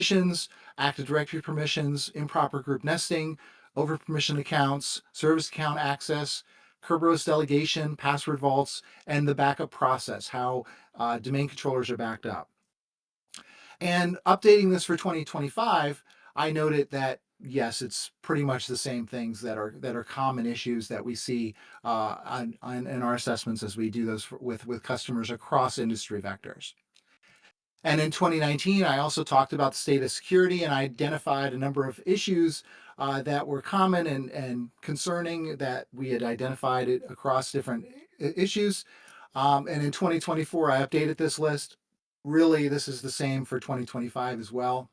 permissions, Active Directory permissions, improper group nesting, over-permissioned accounts, service account access, Kerberos delegation, password vaults, and the backup process, how domain controllers are backed up. And updating this for 2025, I noted that yes, it's pretty much the same things that are common issues that we see in our assessments as we do those with customers across industry vectors. And in 2019, I also talked about the state of security and I identified a number of issues that were common and concerning that we had identified it across different issues. And in 2024, I updated this list. Really, this is the same for 2025 as well.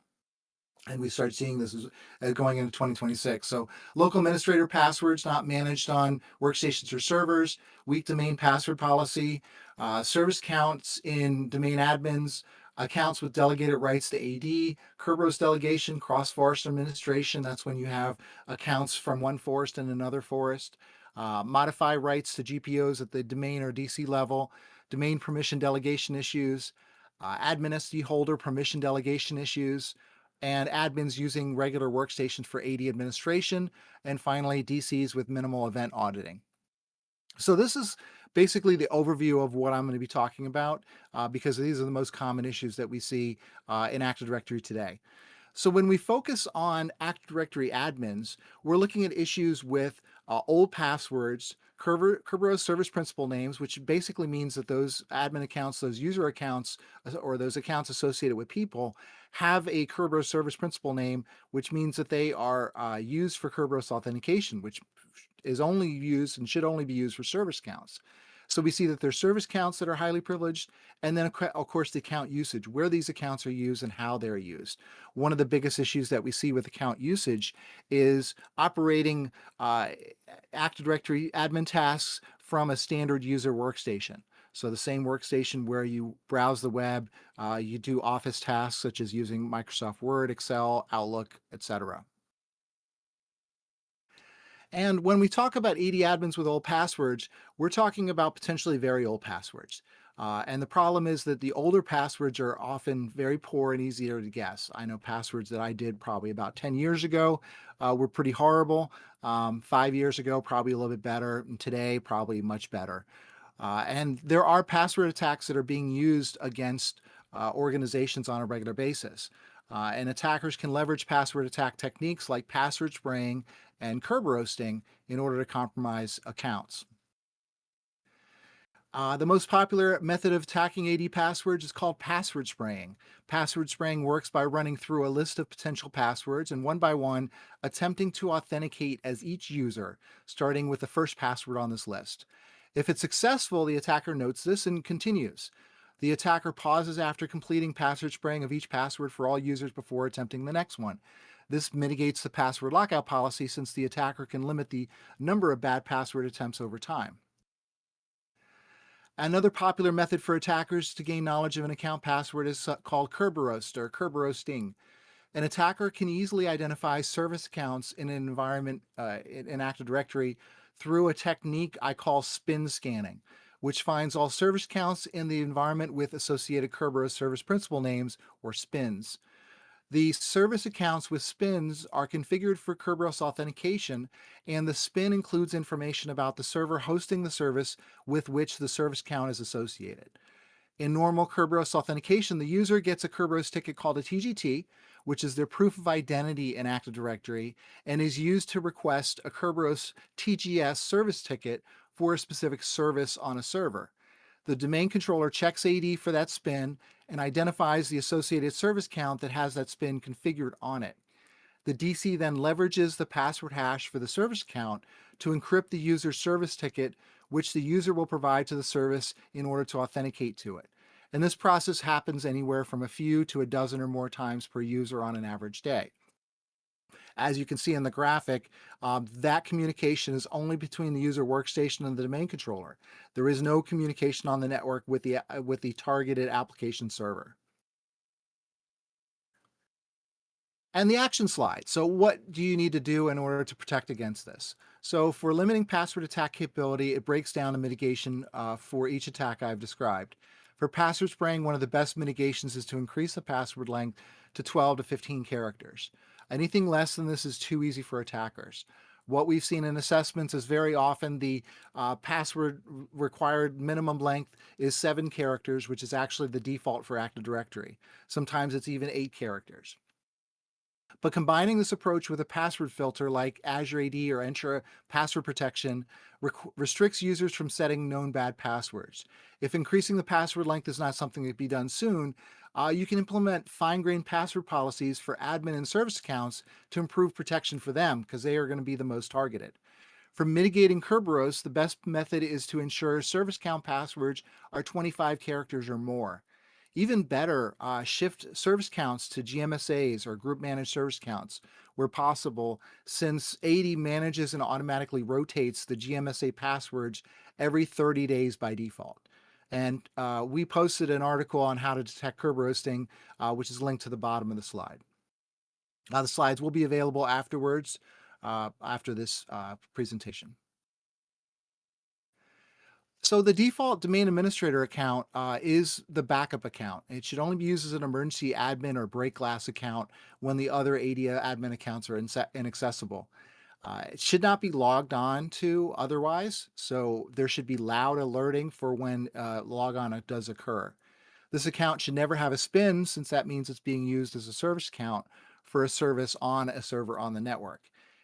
And we start seeing this as going into 2026. So local administrator passwords not managed on workstations or servers, weak domain password policy, service counts in domain admins, accounts with delegated rights to AD, Kerberos delegation, cross-forest administration. That's when you have accounts from one forest and another forest. Modify rights to GPOs at the domain or DC level, domain permission delegation issues, admin SD holder permission delegation issues, and admins using regular workstations for AD administration, and finally DCs with minimal event auditing. So this is basically the overview of what I'm going to be talking about because these are the most common issues that we see in Active Directory today. So when we focus on Active Directory admins, we're looking at issues with old passwords, Kerberos service principal names, which basically means that those admin accounts, those user accounts, or those accounts associated with people have a Kerberos service principal name, which means that they are used for Kerberos authentication, which is only used and should only be used for service counts. So we see that there's service counts that are highly privileged, and then of course the account usage, where these accounts are used and how they're used. One of the biggest issues that we see with account usage is operating Active Directory admin tasks from a standard user workstation. So the same workstation where you browse the web, you do office tasks such as using Microsoft Word, Excel, Outlook, etc. And when we talk about AD admins with old passwords, we're talking about potentially very old passwords. And the problem is that the older passwords are often very poor and easier to guess. I know passwords that I did probably about 10 years ago were pretty horrible. 5 years ago, probably a little bit better. And today, probably much better. And there are password attacks that are being used against organizations on a regular basis. And attackers can leverage password attack techniques like password spraying and Kerberosing in order to compromise accounts. The most popular method of attacking AD passwords is called password spraying. Password spraying works by running through a list of potential passwords and one by one attempting to authenticate as each user, starting with the first password on this list. If it's successful, the attacker notes this and continues. The attacker pauses after completing password spraying of each password for all users before attempting the next one. This mitigates the password lockout policy since the attacker can limit the number of bad password attempts over time. Another popular method for attackers to gain knowledge of an account password is called Kerberos or Kerberosing. An attacker can easily identify service accounts in an environment in Active Directory through a technique I call spin scanning, which finds all service accounts in the environment with associated Kerberos service principal names, or spins. The service accounts with spins are configured for Kerberos authentication, and the spin includes information about the server hosting the service with which the service account is associated. In normal Kerberos authentication, the user gets a Kerberos ticket called a TGT, which is their proof of identity in Active Directory, and is used to request a Kerberos TGS service ticket for a specific service on a server. The domain controller checks AD for that spin and identifies the associated service count that has that spin configured on it. The DC then leverages the password hash for the service count to encrypt the user's service ticket, which the user will provide to the service in order to authenticate to it. And this process happens anywhere from a few to a dozen or more times per user on an average day. As you can see in the graphic, that communication is only between the user workstation and the domain controller. There is no communication on the network with the targeted application server. And the action slide. So what do you need to do in order to protect against this? So for limiting password attack capability, it breaks down the mitigation for each attack I've described. For password spraying, one of the best mitigations is to increase the password length to 12 to 15 characters. Anything less than this is too easy for attackers. What we've seen in assessments is very often the password required minimum length is 7 characters, which is actually the default for Active Directory. Sometimes it's even 8 characters. But combining this approach with a password filter like Azure AD or Entra Password Protection restricts users from setting known bad passwords. If increasing the password length is not something that can be done soon, you can implement fine-grained password policies for admin and service accounts to improve protection for them because they are going to be the most targeted. For mitigating Kerberos, the best method is to ensure service account passwords are 25 characters or more. Even better, shift service counts to GMSAs or group managed service counts where possible, since AD manages and automatically rotates the GMSA passwords every 30 days by default. And we posted an article on how to detect Kerberosing, which is linked to the bottom of the slide. The slides will be available afterwards, after this presentation. So the default domain administrator account is the backup account. It should only be used as an emergency admin or break glass account when the other ADA admin accounts are inaccessible. It should not be logged on to otherwise, so there should be loud alerting for when logon does occur. This account should never have a spin, since that means it's being used as a service account for a service on a server on the network.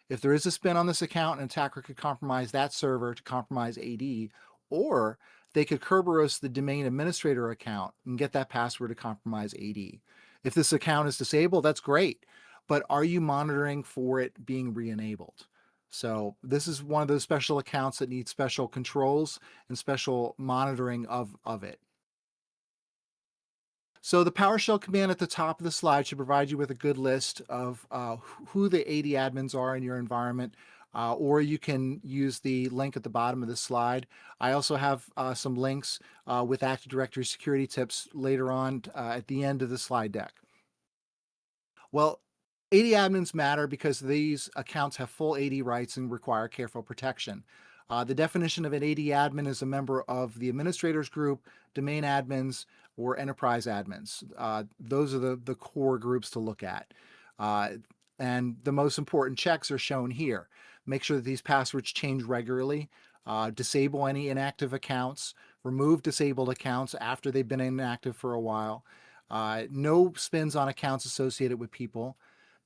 If there is a spin on this account, an attacker could compromise that server to compromise AD, or they could Kerberos the domain administrator account and get that password to compromise AD. If this account is disabled, that's great, but are you monitoring for it being re-enabled? So this is one of those special accounts that need special controls and special monitoring of it. So the PowerShell command at the top of the slide should provide you with a good list of who the AD admins are in your environment, or you can use the link at the bottom of the slide. I also have some links with Active Directory security tips later on at the end of the slide deck. Well, AD admins matter because these accounts have full AD rights and require careful protection. The definition of an AD admin is a member of the administrators group, domain admins, or enterprise admins. Those are the core groups to look at. And the most important checks are shown here. Make sure that these passwords change regularly, disable any inactive accounts, remove disabled accounts after they've been inactive for a while, no spins on accounts associated with people,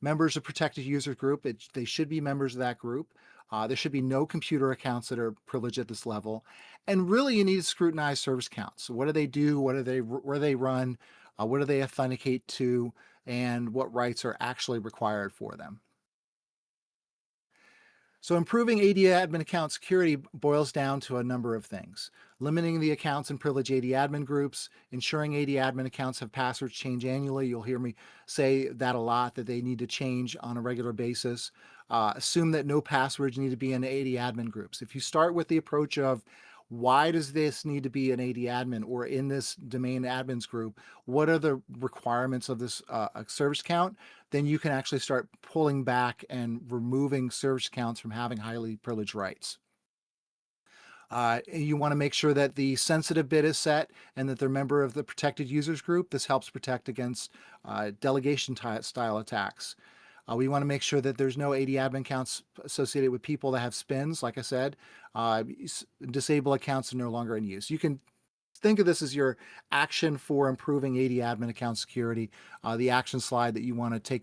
members of protected user group, they should be members of that group. There should be no computer accounts that are privileged at this level. And really, you need to scrutinize service counts. So what do they do? Where they run? What do they authenticate to? And what rights are actually required for them? So improving AD admin account security boils down to a number of things. Limiting the accounts and privilege AD admin groups, ensuring AD admin accounts have passwords change annually. You'll hear me say that a lot, that they need to change on a regular basis. Assume that no passwords need to be in AD admin groups. If you start with the approach of why does this need to be an AD admin or in this domain admins group? What are the requirements of this service account? Then you can actually start pulling back and removing service accounts from having highly privileged rights. You want to make sure that the sensitive bit is set and that they're a member of the protected users group. This helps protect against delegation style attacks. We want to make sure that there's no AD admin accounts associated with people that have spins. Like I said, disable accounts are no longer in use. You can think of this as your action for improving AD admin account security, the action slide that you want to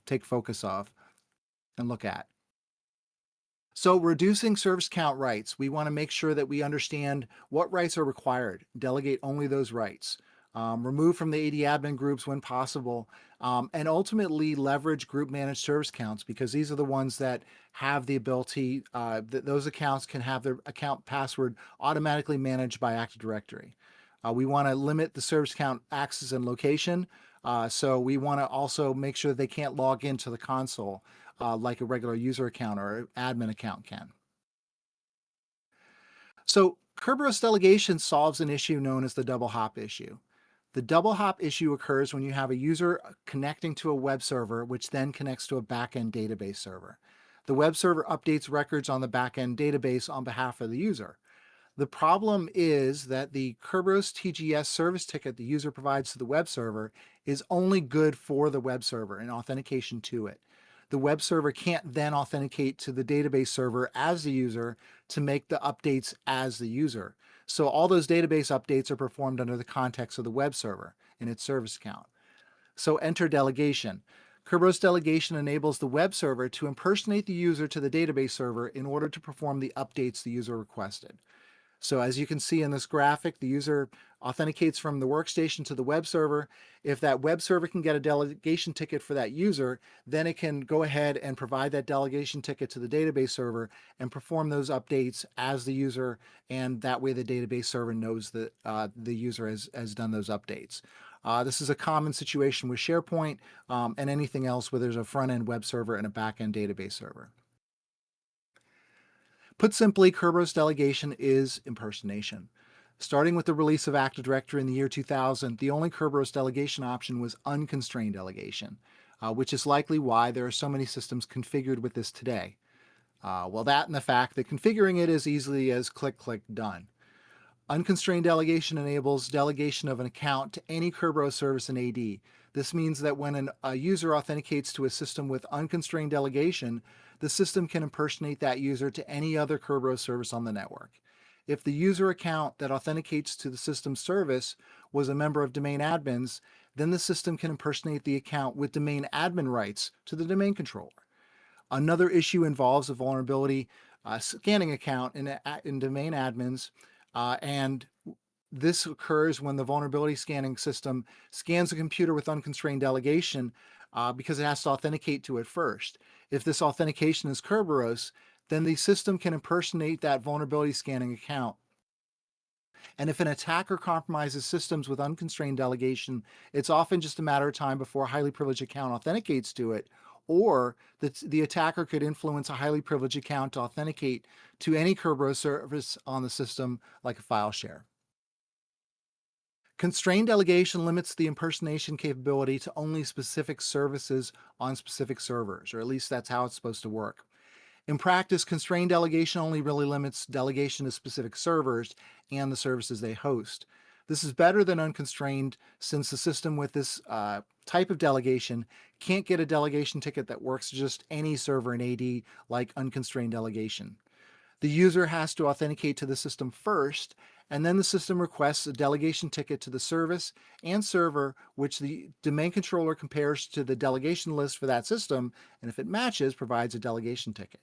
take focus of and look at. So reducing service count rights, we want to make sure that we understand what rights are required, delegate only those rights, remove from the AD admin groups when possible, and ultimately leverage group managed service counts, because these are the ones that have the ability, those accounts can have their account password automatically managed by Active Directory. We want to limit the service count access and location. So we want to also make sure they can't log into the console like a regular user account or admin account can. So Kerberos delegation solves an issue known as the double hop issue. The double hop issue occurs when you have a user connecting to a web server, which then connects to a backend database server. The web server updates records on the backend database on behalf of the user. The problem is that the Kerberos TGS service ticket the user provides to the web server is only good for the web server and authentication to it. The web server can't then authenticate to the database server as the user to make the updates as the user. So all those database updates are performed under the context of the web server in its service account. So enter delegation. Kerberos delegation enables the web server to impersonate the user to the database server in order to perform the updates the user requested. So as you can see in this graphic, the user authenticates from the workstation to the web server. If that web server can get a delegation ticket for that user, then it can go ahead and provide that delegation ticket to the database server and perform those updates as the user, and that way the database server knows that the user has done those updates. This is a common situation with SharePoint and anything else where there's a front-end web server and a back-end database server. Put simply, Kerberos delegation is impersonation. Starting with the release of Active Directory in the year 2000, the only Kerberos delegation option was unconstrained delegation, which is likely why there are so many systems configured with this today. Well, that and the fact that configuring it as easily as click, click, done. Unconstrained delegation enables delegation of an account to any Kerberos service in AD. This means that when a user authenticates to a system with unconstrained delegation, the system can impersonate that user to any other Kerberos service on the network. If the user account that authenticates to the system service was a member of domain admins, then the system can impersonate the account with domain admin rights to the domain controller. Another issue involves a vulnerability scanning account in domain admins, and this occurs when the vulnerability scanning system scans a computer with unconstrained delegation because it has to authenticate to it first. If this authentication is Kerberos, then the system can impersonate that vulnerability scanning account. And if an attacker compromises systems with unconstrained delegation, it's often just a matter of time before a highly privileged account authenticates to it, or the attacker could influence a highly privileged account to authenticate to any Kerberos service on the system, like a file share. Constrained delegation limits the impersonation capability to only specific services on specific servers, or at least that's how it's supposed to work. In practice, constrained delegation only really limits delegation to specific servers and the services they host. This is better than unconstrained, since the system with this type of delegation can't get a delegation ticket that works to just any server in AD like unconstrained delegation. The user has to authenticate to the system first, and then the system requests a delegation ticket to the service and server, which the domain controller compares to the delegation list for that system, and if it matches, provides a delegation ticket.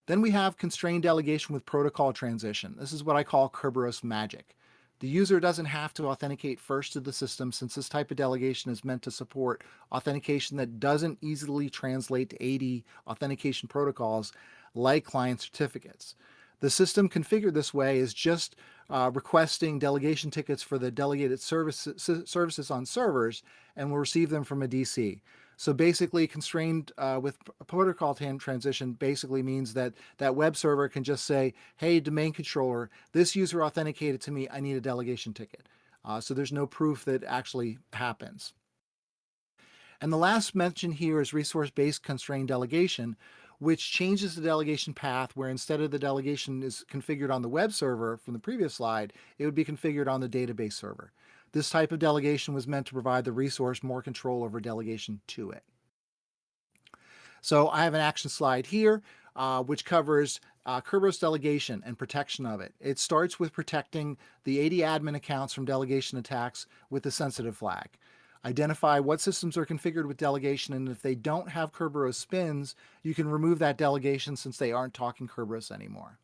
Then we have constrained delegation with protocol transition. This is what I call Kerberos magic. The user doesn't have to authenticate first to the system, since this type of delegation is meant to support authentication that doesn't easily translate to AD authentication protocols like client certificates. The system configured this way is just requesting delegation tickets for the delegated services on servers and will receive them from a DC. So basically, constrained with protocol transition basically means that that web server can just say, hey, domain controller, this user authenticated to me, I need a delegation ticket. So there's no proof that actually happens. And the last mention here is resource-based constrained delegation, which changes the delegation path, where instead of the delegation is configured on the web server from the previous slide, it would be configured on the database server. This type of delegation was meant to provide the resource more control over delegation to it. So I have an action slide here, which covers Kerberos delegation and protection of it. It starts with protecting the AD admin accounts from delegation attacks with the sensitive flag. Identify what systems are configured with delegation, and if they don't have Kerberos spins, you can remove that delegation since they aren't talking Kerberos anymore.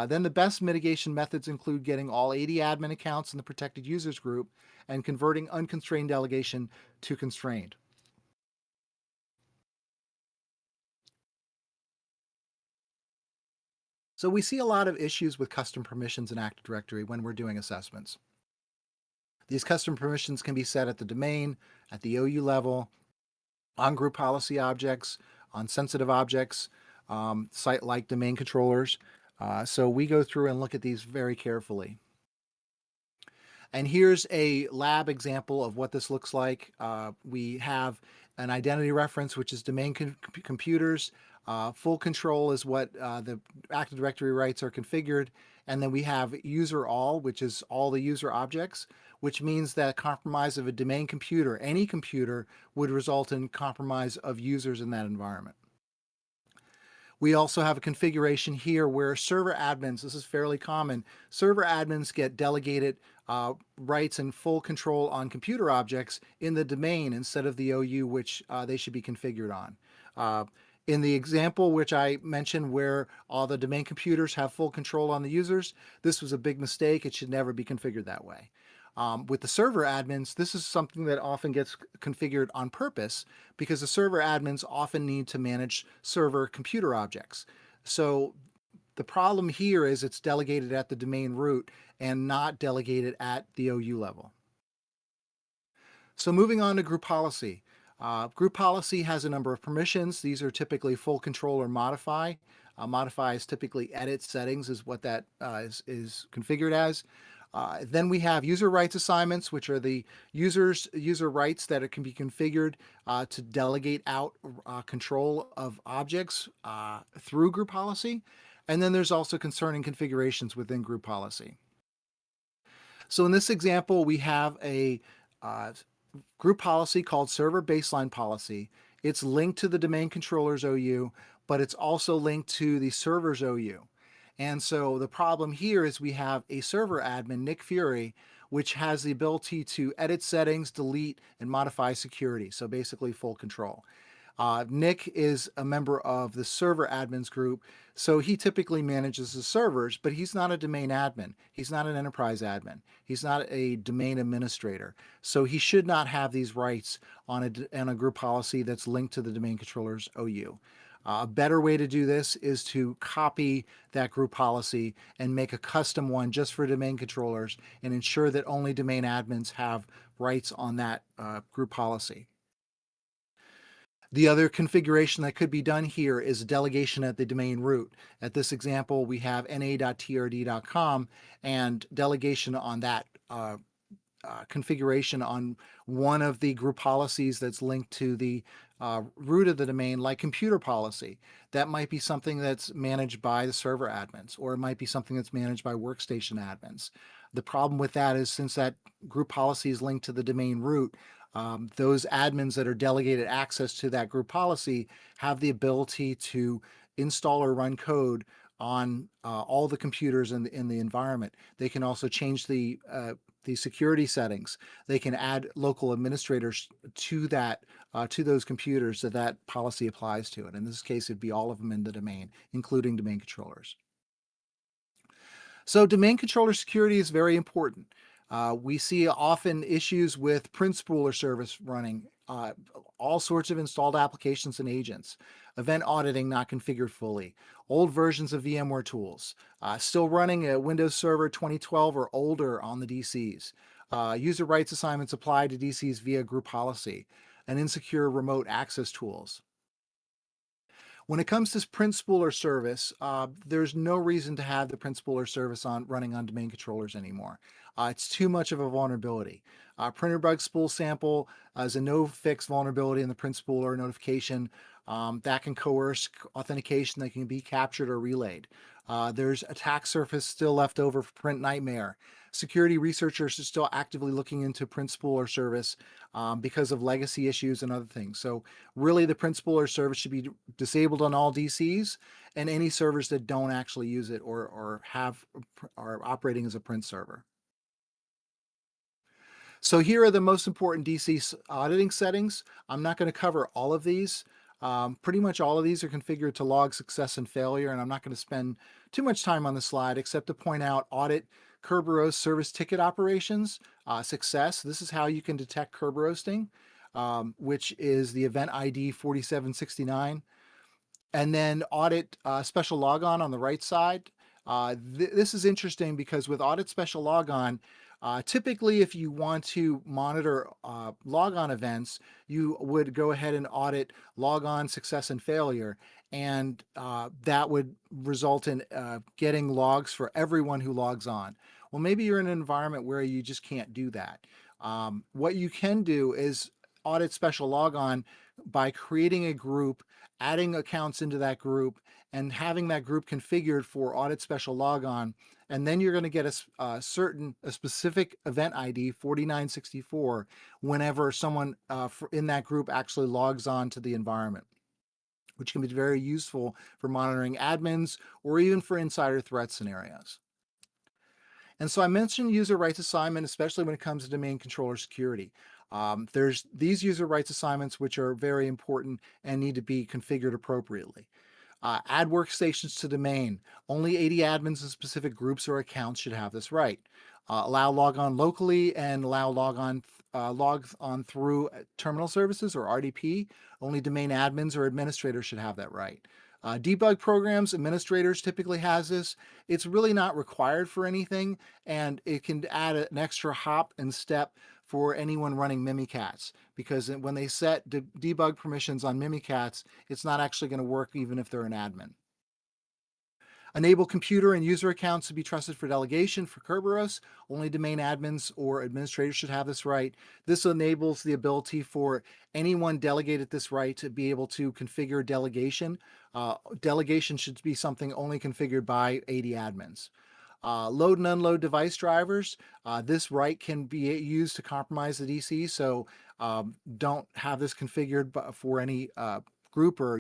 Then the best mitigation methods include getting all AD admin accounts in the protected users group and converting unconstrained delegation to constrained. So we see a lot of issues with custom permissions in Active Directory when we're doing assessments. These custom permissions can be set at the domain, at the OU level, on group policy objects, on sensitive objects, site like domain controllers. So we go through and look at these very carefully. And here's a lab example of what this looks like. We have an identity reference, which is domain computers. Full control is what the Active Directory rights are configured. And then we have user all, which is all the user objects, which means that compromise of a domain computer, any computer, would result in compromise of users in that environment. We also have a configuration here where server admins, this is fairly common, server admins get delegated rights and full control on computer objects in the domain instead of the OU, which they should be configured on. In the example which I mentioned where all the domain computers have full control on the users, this was a big mistake. It should never be configured that way. With the server admins, this is something that often gets configured on purpose because the server admins often need to manage server computer objects. So the problem here is it's delegated at the domain root and not delegated at the OU level. So moving on to group policy. Group policy has a number of permissions. These are typically full control or modify. Modify is typically edit settings is what that is configured as. Then we have user rights assignments, which are the user rights that can be configured to delegate out control of objects through group policy. And then there's also concerning configurations within group policy. So in this example, we have a group policy called server baseline policy. It's linked to the domain controller's OU, but it's also linked to the server's OU. And so the problem here is we have a server admin, Nick Fury, which has the ability to edit settings, delete, and modify security. So basically full control. Nick is a member of the server admins group, so he typically manages the servers, but he's not a domain admin. He's not an enterprise admin. He's not a domain administrator. So he should not have these rights on a group policy that's linked to the domain controller's OU. A better way to do this is to copy that group policy and make a custom one just for domain controllers and ensure that only domain admins have rights on that group policy. The other configuration that could be done here is delegation at the domain root. At this example, we have na.trd.com and delegation on that configuration on one of the group policies that's linked to the root of the domain, like computer policy. That might be something that's managed by the server admins, or it might be something that's managed by workstation admins. The problem with that is since that group policy is linked to the domain root, those admins that are delegated access to that group policy have the ability to install or run code on all the computers in the environment. They can also change the security settings. They can add local administrators to that to those computers that policy applies to it. In this case, it'd be all of them in the domain, including domain controllers. So domain controller security is very important. We see often issues with print spooler service running, all sorts of installed applications and agents, event auditing not configured fully, old versions of VMware tools, still running a Windows Server 2012 or older on the DCs, user rights assignments applied to DCs via group policy, and insecure remote access tools. When it comes to print spooler service, there's no reason to have the print spooler service running on domain controllers anymore. It's too much of a vulnerability. Printer bug spool sample is a no-fix vulnerability in the print spooler notification that can coerce authentication that can be captured or relayed. There's attack surface still left over for print nightmare. Security researchers are still actively looking into print spooler service because of legacy issues and other things. So really the print spooler service should be disabled on all DCs and any servers that don't actually use it or are operating as a print server. So here are the most important DC auditing settings. I'm not going to cover all of these. Pretty much all of these are configured to log success and failure, and I'm not going to spend too much time on the slide except to point out audit Kerberos service ticket operations, success. This is how you can detect Kerberosting, which is the event ID 4769. And then audit special logon on the right side. This is interesting because with audit special logon, typically if you want to monitor logon events, you would go ahead and audit logon success and failure, and that would result in getting logs for everyone who logs on. Well, maybe you're in an environment where you just can't do that. What you can do is audit special logon by creating a group, adding accounts into that group, and having that group configured for audit special logon, and then you're going to get a specific event ID 4964 whenever someone in that group actually logs on to the environment, which can be very useful for monitoring admins or even for insider threat scenarios. And so I mentioned user rights assignment, especially when it comes to domain controller security. There's these user rights assignments which are very important and need to be configured appropriately. Add workstations to domain. Only 80 admins in specific groups or accounts should have this right. Allow logon locally and allow logs on through terminal services or RDP. Only domain admins or administrators should have that right. Debug programs, administrators typically has this. It's really not required for anything, and it can add an extra hop and step for anyone running Mimikatz, because when they set debug permissions on Mimikatz, it's not actually going to work even if they're an admin. Enable computer and user accounts to be trusted for delegation for Kerberos. Only domain admins or administrators should have this right. This enables the ability for anyone delegated this right to be able to configure delegation. Delegation should be something only configured by 80 admins. Load and unload device drivers. This right can be used to compromise the DC, so don't have this configured for any group or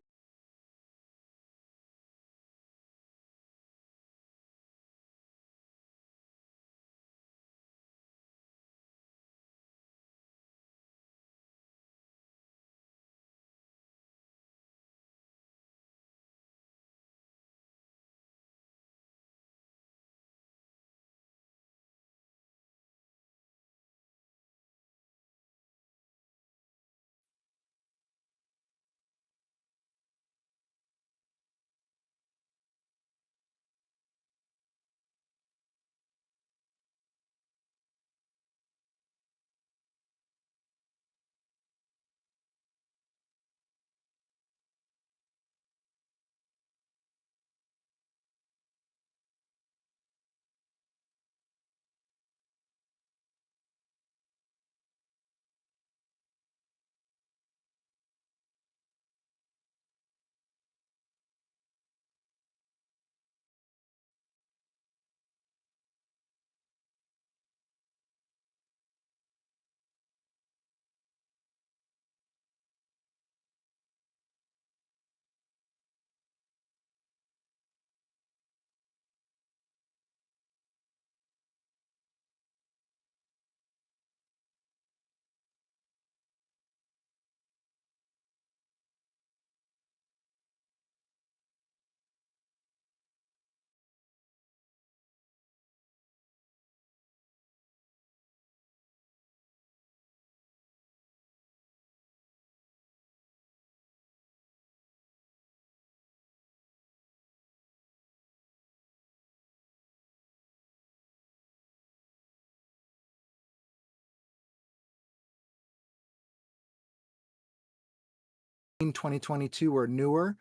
2022 or newer.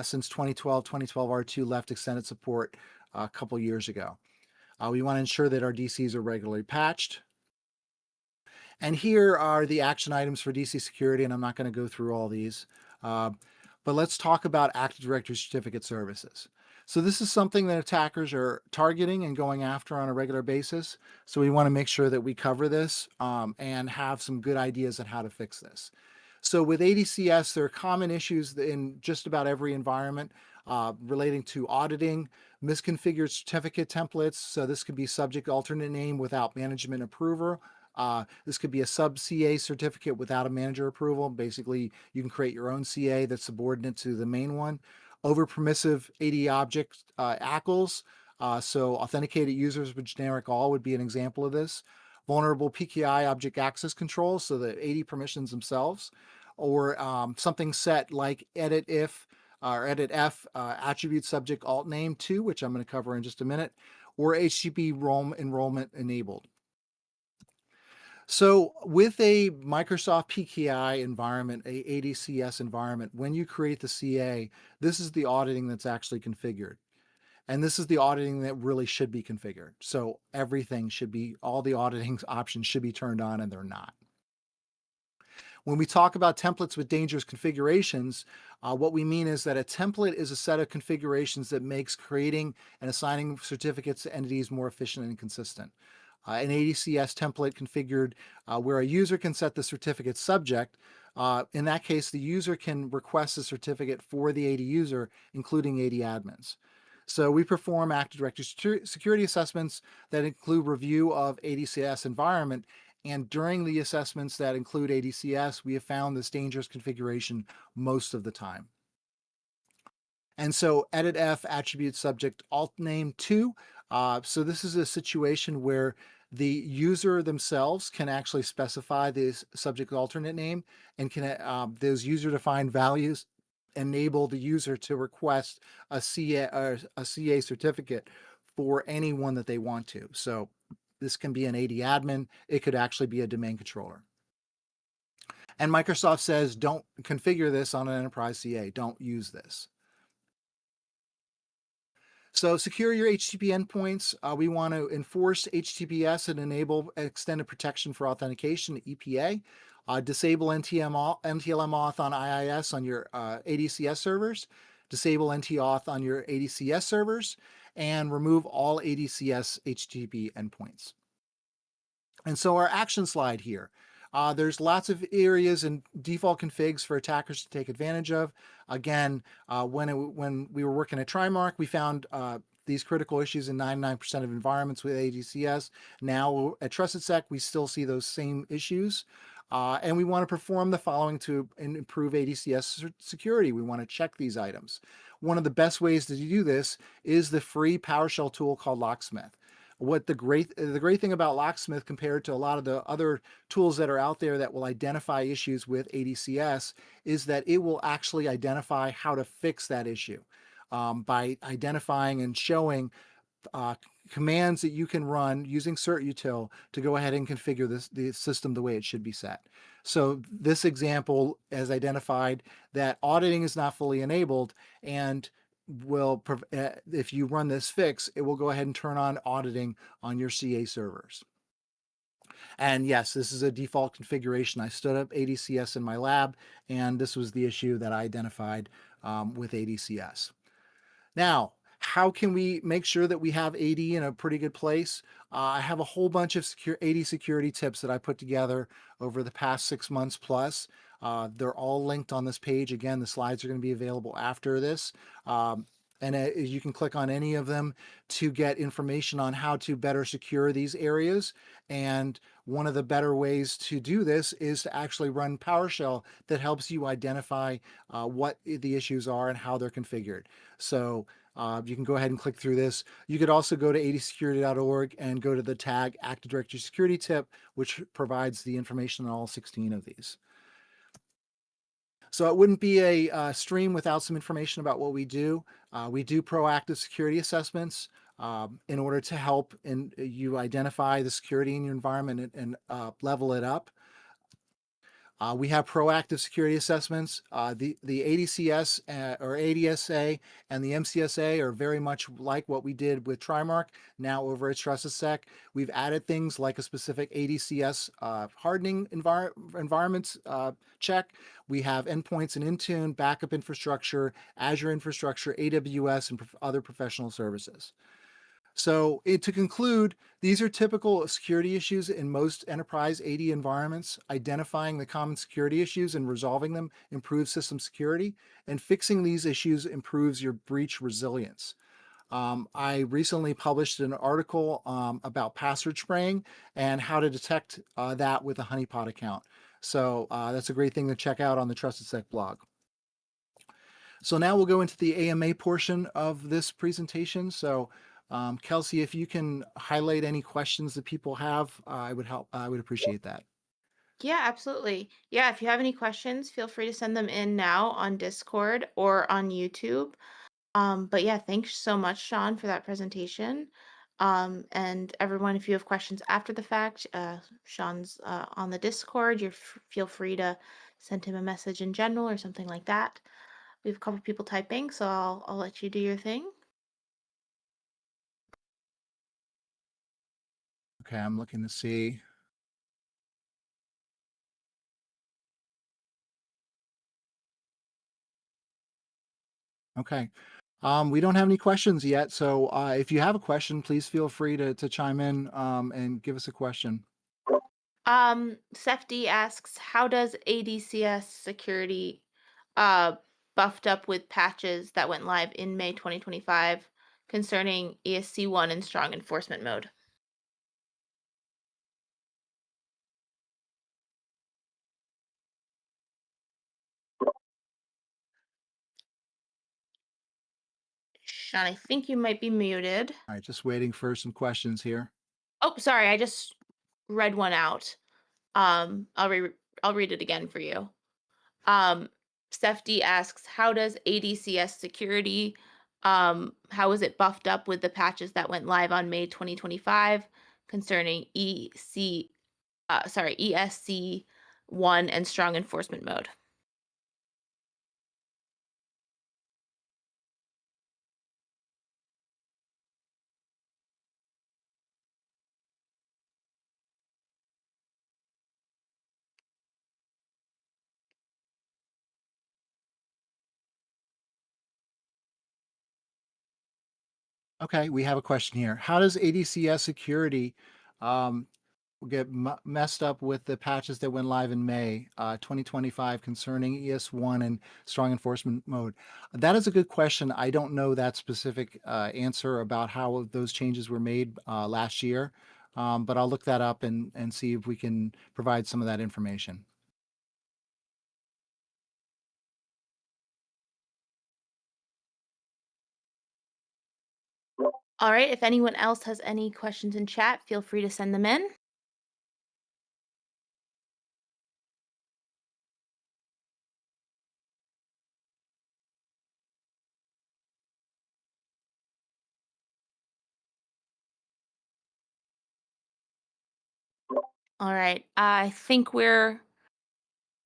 Since 2012, 2012 R2 left extended support a couple years ago. We want to ensure that our DCs are regularly patched. And here are the action items for DC security, and I'm not going to go through all these. But let's talk about Active Directory certificate services. So this is something that attackers are targeting and going after on a regular basis. So we want to make sure that we cover this and have some good ideas on how to fix this. So with ADCS, there are common issues in just about every environment relating to auditing, misconfigured certificate templates. So this could be subject alternate name without management approval. This could be a sub CA certificate without a manager approval. Basically, you can create your own CA that's subordinate to the main one. Over permissive AD object ACLs. So authenticated users with generic all would be an example of this. Vulnerable PKI object access control, so the AD permissions themselves, or something set like edit if or edit F attribute subject alt name to, which I'm going to cover in just a minute, or HTTP enrollment enabled. So with a Microsoft PKI environment, a ADCS environment, when you create the CA, this is the auditing that's actually configured. And this is the auditing that really should be configured. So everything should be, all the auditing options should be turned on, and they're not. When we talk about templates with dangerous configurations, what we mean is that a template is a set of configurations that makes creating and assigning certificates to entities more efficient and consistent. An ADCS template configured where a user can set the certificate subject. In that case, the user can request a certificate for the AD user, including AD admins. So we perform Active Directory security assessments that include review of ADCS environment. And during the assessments that include ADCS, we have found this dangerous configuration most of the time. And so edit F attribute subject alt name to. So this is a situation where the user themselves can actually specify this subject alternate name, and can those user defined values enable the user to request a CA certificate for anyone that they want to. So this can be an AD admin. It could actually be a domain controller. And Microsoft says, don't configure this on an enterprise CA. Don't use this. So secure your HTTP endpoints. We want to enforce HTTPS and enable extended protection for authentication, EPA. Disable NTLM auth on IIS on your ADCS servers. Disable NT-auth on your ADCS servers. And remove all ADCS HTTP endpoints. And so our action slide here. There's lots of areas and default configs for attackers to take advantage of. Again, when we were working at Trimark, we found these critical issues in 99% of environments with ADCS. Now at TrustedSec, we still see those same issues. And we want to perform the following to improve ADCS security. We want to check these items. One of the best ways to do this is the free PowerShell tool called Locksmith. What the great thing about Locksmith compared to a lot of the other tools that are out there that will identify issues with ADCS is that it will actually identify how to fix that issue by identifying and showing commands that you can run using certutil to go ahead and configure the system the way it should be set. So this example has identified that auditing is not fully enabled, and if you run this fix, it will go ahead and turn on auditing on your CA servers. And yes, this is a default configuration. I stood up ADCS in my lab, and this was the issue that I identified with ADCS. Now, how can we make sure that we have AD in a pretty good place? I have a whole bunch of AD security tips that I put together over the past 6 months plus. They're all linked on this page. Again, the slides are going to be available after this. And you can click on any of them to get information on how to better secure these areas. And one of the better ways to do this is to actually run PowerShell that helps you identify what the issues are and how they're configured. So you can go ahead and click through this. You could also go to adsecurity.org and go to the tag Active Directory Security Tip, which provides the information on all 16 of these. So it wouldn't be a stream without some information about what we do. We do proactive security assessments in order to help you identify the security in your environment and level it up. We have proactive security assessments. The ADCS or ADSA and the MCSA are very much like what we did with Trimark. Now over at TrustedSec, we've added things like a specific ADCS hardening environments check. We have endpoints in Intune, backup infrastructure, Azure infrastructure, AWS, and other professional services. So to conclude, these are typical security issues in most enterprise AD environments. Identifying the common security issues and resolving them improves system security, and fixing these issues improves your breach resilience. I recently published an article about password spraying and how to detect that with a honeypot account. So that's a great thing to check out on the TrustedSec blog. So now we'll go into the AMA portion of this presentation. So Kelsey, if you can highlight any questions that people have, I would appreciate that. Yeah, absolutely. Yeah, if you have any questions, feel free to send them in now on Discord or on YouTube. But yeah, thanks so much, Sean, for that presentation. And everyone, if you have questions after the fact, Sean's on the Discord. Feel free to send him a message in general or something like that. We have a couple people typing, so I'll let you do your thing. Okay, I'm looking to see. Okay. We don't have any questions yet, so if you have a question, please feel free to chime in and give us a question. Seth D asks, how does ADCS security uh buffed up with patches that went live in May 2025 concerning ESC1 and strong enforcement mode? Sean, I think you might be muted. All right, just waiting for some questions here. Oh, sorry, I just read one out. Um, I'll re I'll read it again for you. Um, Steph D asks, how does ADCS security, how is it buffed up with the patches that went live on May 2025 concerning ESC1 and strong enforcement mode? Okay, we have a question here. How does ADCS security um, get messed up with the patches that went live in May 2025 concerning ES1 and strong enforcement mode? That is a good question. I don't know that specific answer about how those changes were made last year, but I'll look that up and see if we can provide some of that information. All right, if anyone else has any questions in chat, feel free to send them in. All right, I think we're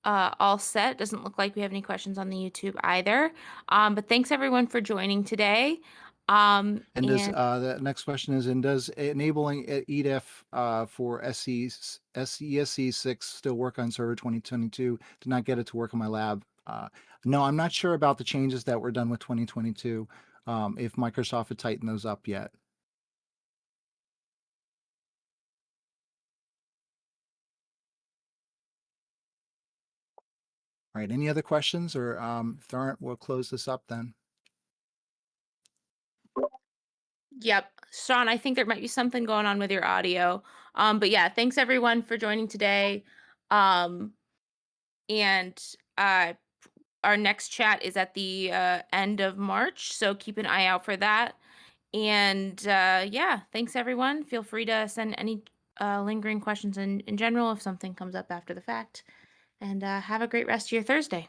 all set. Doesn't look like we have any questions on the YouTube either. But thanks everyone for joining today. And does And the next question is, and does enabling EDF for SESC6 still work on server 2022? Did not get it to work on my lab. No, I'm not sure about the changes that were done with 2022, if Microsoft had tightened those up yet. All right, any other questions, or if there aren't, we'll close this up then. yep, Sean, I think there might be something going on with your audio. But yeah, thanks everyone for joining today. Um, and uh, our next chat is at the end of March, so keep an eye out for that. And yeah, thanks everyone. Feel free to send any lingering questions in general if something comes up after the fact. And have a great rest of your Thursday.